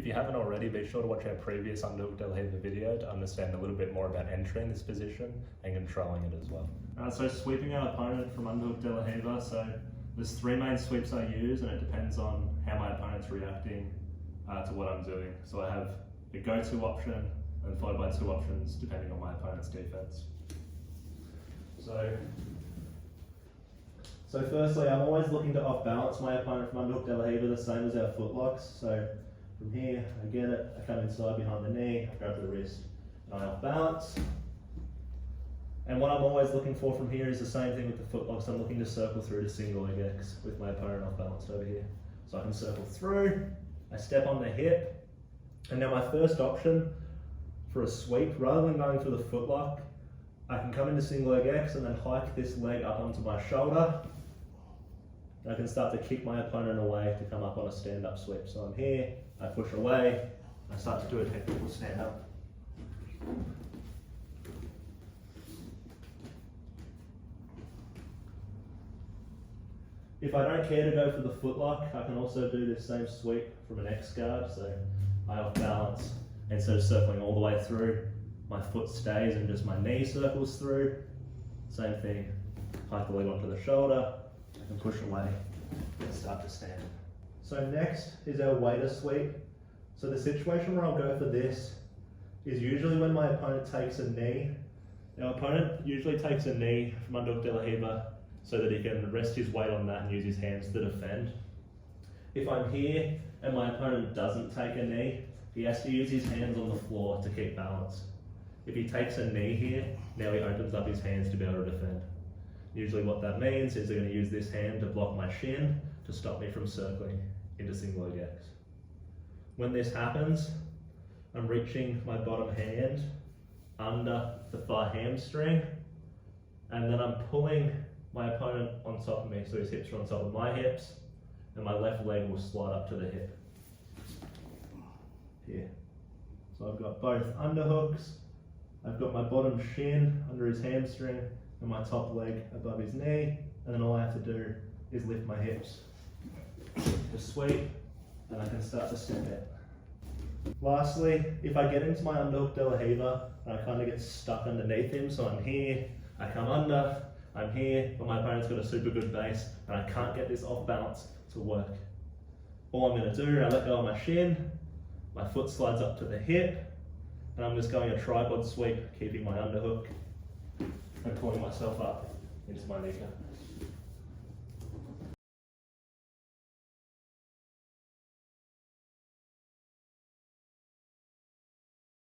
If you haven't already, be sure to watch our previous Underhook De La Riva video to understand a little bit more about entering this position and controlling it as well. So sweeping our opponent from Underhook De La Riva, so there's three main sweeps I use, and it depends on how my opponent's reacting to what I'm doing. So I have a go-to option and followed by two options depending on my opponent's defense. So firstly, I'm always looking to off-balance my opponent from Underhook De La Riva, the same as our footlocks. So from here, I get it, I come inside behind the knee, I grab the wrist, and I off-balance. And what I'm always looking for from here is the same thing with the footlocks. I'm looking to circle through to single leg X with my opponent off-balance over here. So I can circle through, I step on the hip, and now my first option for a sweep, rather than going for the footlock, I can come into single leg X and then hike this leg up onto my shoulder. I can start to kick my opponent away to come up on a stand-up sweep. So I'm here, I push away, I start to do a technical stand-up. If I don't care to go for the footlock, I can also do this same sweep from an X guard. So I off balance, instead of circling all the way through, my foot stays and just my knee circles through. Same thing, hike the leg onto the shoulder, I can push away and start to stand. So next is our waiter sweep. So the situation where I'll go for this is usually when my opponent takes a knee. Our opponent usually takes a knee from Underhook De La Riva so that he can rest his weight on that and use his hands to defend. If I'm here and my opponent doesn't take a knee, he has to use his hands on the floor to keep balance. If he takes a knee here, now he opens up his hands to be able to defend. Usually what that means is they're going to use this hand to block my shin to stop me from circling into single leg X. When this happens, I'm reaching my bottom hand under the thigh hamstring, and then I'm pulling my opponent on top of me, so his hips are on top of my hips, and my left leg will slide up to the hip. Here. So I've got both underhooks, I've got my bottom shin under his hamstring, and my top leg above his knee, and then all I have to do is lift my hips. Just sweep, and I can start to step out. Lastly, if I get into my Underhook De La Riva, and I kind of get stuck underneath him, so I'm here, I come under, I'm here, but my opponent's got a super good base, and I can't get this off balance to work. All I'm going to do, I let go of my shin, my foot slides up to the hip, and I'm just going a tripod sweep, keeping my underhook and pulling myself up into my kneecap.